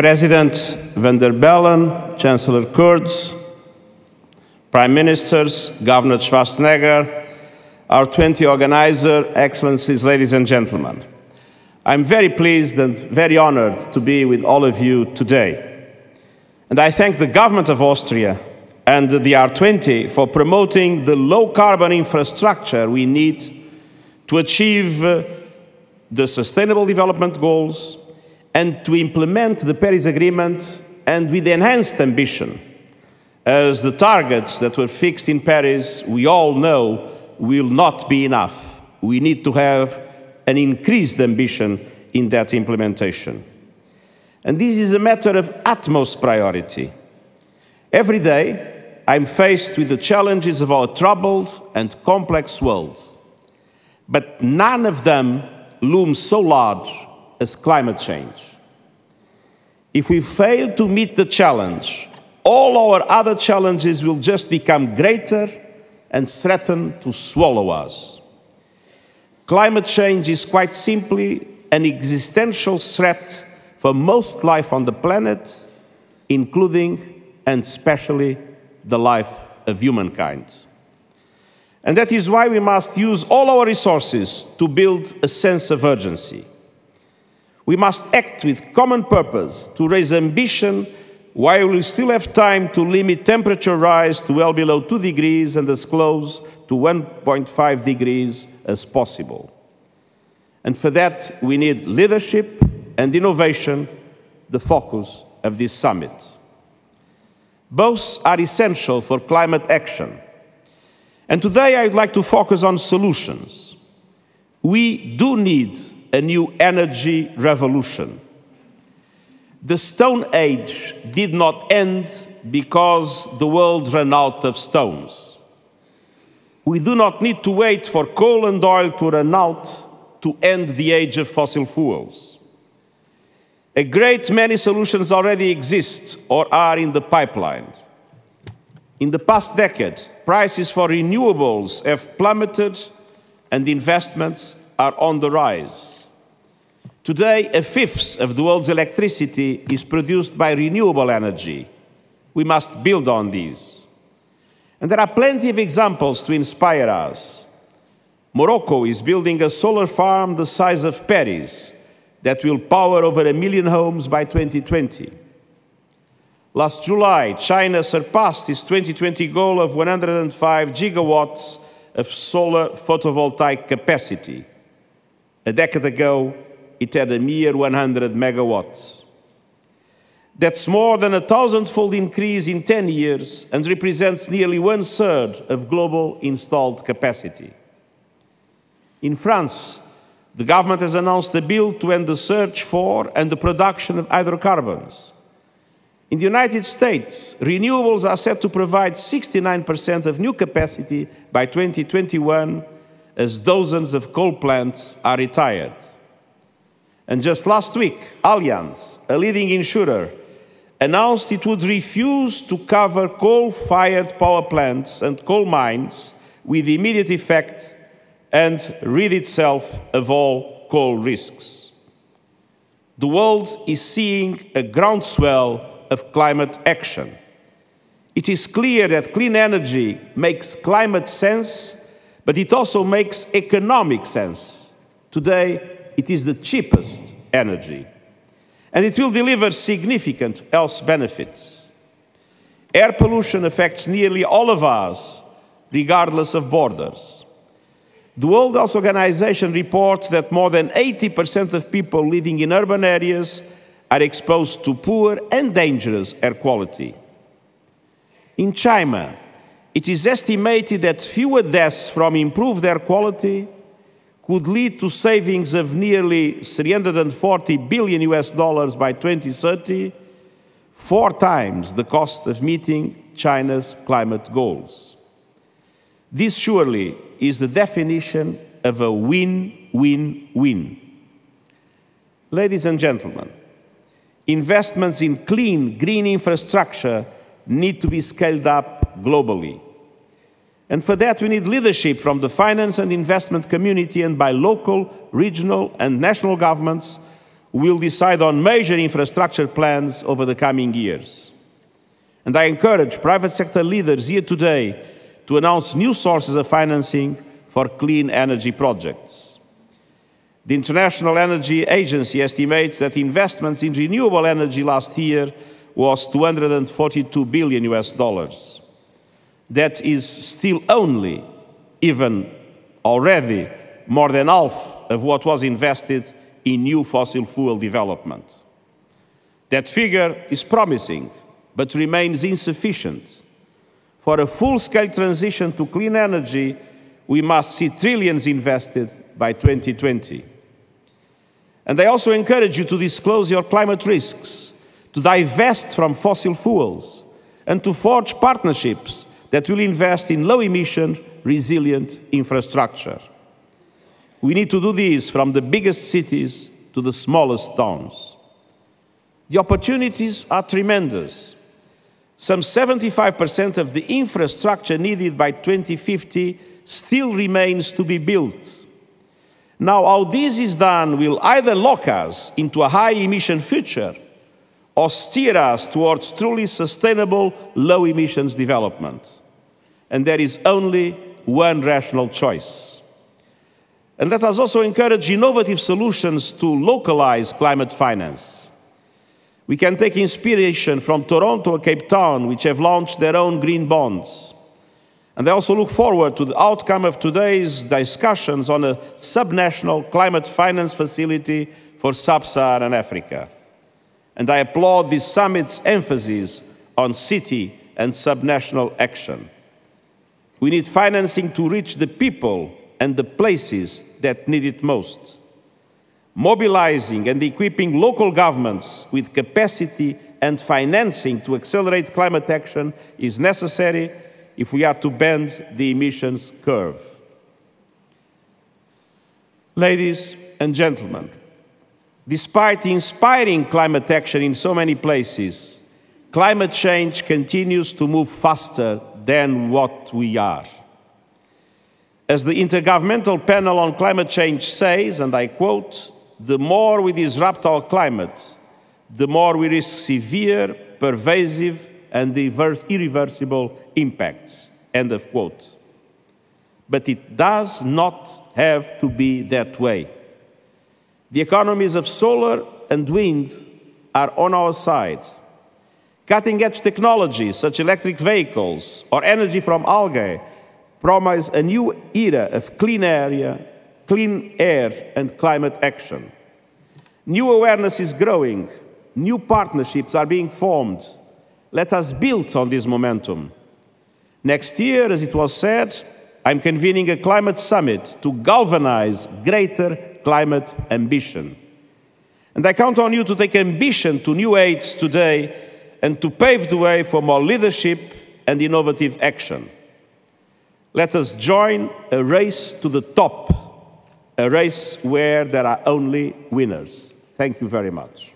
President van der Bellen, Chancellor Kurz, Prime Ministers, Governor Schwarzenegger, our 20 organizer, Excellencies, ladies and gentlemen. I'm very pleased and very honored to be with all of you today. And I thank the government of Austria and the R20 for promoting the low-carbon infrastructure we need to achieve the Sustainable Development Goals and to implement the Paris Agreement, and with enhanced ambition, as the targets that were fixed in Paris, we all know, will not be enough. We need to have an increased ambition in that implementation. And this is a matter of utmost priority. Every day, I'm faced with the challenges of our troubled and complex world, but none of them looms so large as climate change. If we fail to meet the challenge, all our other challenges will just become greater and threaten to swallow us. Climate change is quite simply an existential threat for most life on the planet, including and especially the life of humankind. And that is why we must use all our resources to build a sense of urgency. We must act with common purpose to raise ambition while we still have time to limit temperature rise to well below 2 degrees and as close to 1.5 degrees as possible. And for that, we need leadership and innovation, the focus of this summit. Both are essential for climate action. And today I'd like to focus on solutions. We do need a new energy revolution. The Stone Age did not end because the world ran out of stones. We do not need to wait for coal and oil to run out to end the age of fossil fuels. A great many solutions already exist or are in the pipeline. In the past decade, prices for renewables have plummeted and investments are on the rise. Today, a fifth of the world's electricity is produced by renewable energy. We must build on these. And there are plenty of examples to inspire us. Morocco is building a solar farm the size of Paris that will power over 1 million homes by 2020. Last July, China surpassed its 2020 goal of 105 gigawatts of solar photovoltaic capacity. A decade ago, it had a mere 100 megawatts. That's more than a 1,000-fold increase in 10 years and represents nearly 1/3 of global installed capacity. In France, the government has announced a bill to end the search for and the production of hydrocarbons. In the United States, renewables are set to provide 69% of new capacity by 2021, as dozens of coal plants are retired. And just last week, Allianz, a leading insurer, announced it would refuse to cover coal-fired power plants and coal mines with immediate effect and rid itself of all coal risks. The world is seeing a groundswell of climate action. It is clear that clean energy makes climate sense, but it also makes economic sense. Today, it is the cheapest energy, and it will deliver significant health benefits. Air pollution affects nearly all of us, regardless of borders. The World Health Organization reports that more than 80% of people living in urban areas are exposed to poor and dangerous air quality. In China, it is estimated that fewer deaths from improved air quality could lead to savings of nearly $340 billion by 2030, 4 times the cost of meeting China's climate goals. This surely is the definition of a win-win-win. Ladies and gentlemen, investments in clean, green infrastructure need to be scaled up globally. And for that, we need leadership from the finance and investment community and by local, regional, and national governments We will decide on major infrastructure plans over the coming years. And I encourage private sector leaders here today to announce new sources of financing for clean energy projects. The International Energy Agency estimates that investments in renewable energy last year was $242 billion US. That is still only, even already, more than half of what was invested in new fossil fuel development. That figure is promising, but remains insufficient. For a full-scale transition to clean energy, we must see trillions invested by 2020. And I also encourage you to disclose your climate risks, to divest from fossil fuels, and to forge partnerships that will invest in low-emission, resilient infrastructure. We need to do this from the biggest cities to the smallest towns. The opportunities are tremendous. Some 75% of the infrastructure needed by 2050 still remains to be built. Now, how this is done will either lock us into a high-emission future or steer us towards truly sustainable low-emissions development. And there is only one rational choice. And let us also encourage innovative solutions to localize climate finance. We can take inspiration from Toronto and Cape Town, which have launched their own green bonds. And I also look forward to the outcome of today's discussions on a subnational climate finance facility for sub-Saharan Africa. And I applaud this summit's emphasis on city and subnational action. We need financing to reach the people and the places that need it most. Mobilizing and equipping local governments with capacity and financing to accelerate climate action is necessary if we are to bend the emissions curve. Ladies and gentlemen, despite inspiring climate action in so many places, climate change continues to move faster than what we are. As the Intergovernmental Panel on Climate Change says, and I quote, "The more we disrupt our climate, the more we risk severe, pervasive, and irreversible impacts," end of quote. But it does not have to be that way. The economies of solar and wind are on our side. Cutting-edge technologies such as electric vehicles or energy from algae promise a new era of clean air and climate action. New awareness is growing. New partnerships are being formed. Let us build on this momentum. Next year, as it was said, I'm convening a climate summit to galvanize greater climate ambition. And I count on you to take ambition to new heights today and to pave the way for more leadership and innovative action. Let us join a race to the top, a race where there are only winners. Thank you very much.